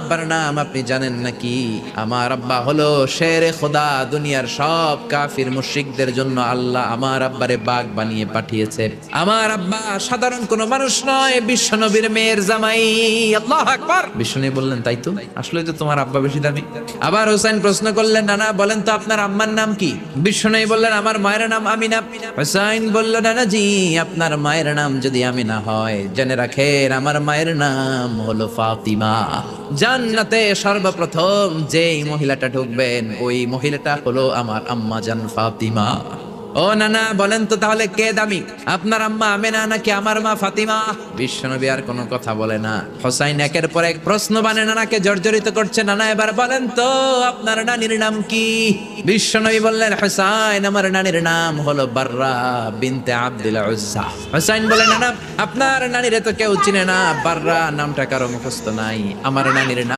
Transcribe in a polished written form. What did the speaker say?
আব্বার নাম আপনি জানেন নাকি? আমার আব্বা হলো শেরে খোদা। দুনিয়ার সব কাফির মুশরিকদের জন্য আল্লাহ আমার আব্বারে বাঘ বানিয়ে পাঠিয়েছে। আমার আব্বা সাধারণ কোনো মানুষ নয়, বিশ্বনবীর মেয়ের জামাই। আল্লাহু আকবার। বিশ্বনবী বললেন, তাই তো, আসলে তো তোমার আব্বা বেশি দামি। আবার হোসেন প্রশ্ন করলেন, নানা বলেন তো আপনার আম্মার নাম কি? বিশ্বনবী বললেন, আমার মায়ের নাম আমিনা। হোসেন বলল, নানা জি, আপনার মায়ের নাম যদি আমিনা হয়, জেনে রাখেন আমার মায়ের নাম হলো ফাতিমা। জান্নাতে সর্বপ্রথম যেই মহিলাটা ঢুকবেন, ওই মহিলাটা হলো আমার আম্মা জান ফাতিমা। ও নানা বলেন তো তাহলে কে দামি, আপনার আম্মা আমেনা নাকি আমার মা ফাতিমা? বিশ্বনবী আর কোনো কথা বলে না। হোসাইন একের পর এক প্রশ্ন বানে নানাকে জর্জরিত করছে। নানা এবার বলেন তো আপনার নানির নাম কি? বিশ্বনবী বললেন, হোসাইন আমার নানির নাম হলো বাররা বিনতে আব্দুল উজ্জা। হোসাইন বলেন, নানা আপনার নানিরে তো কেউ চিনে না, বাররা নামটা কারো মুখস্থ নাই, আমার নানির নাম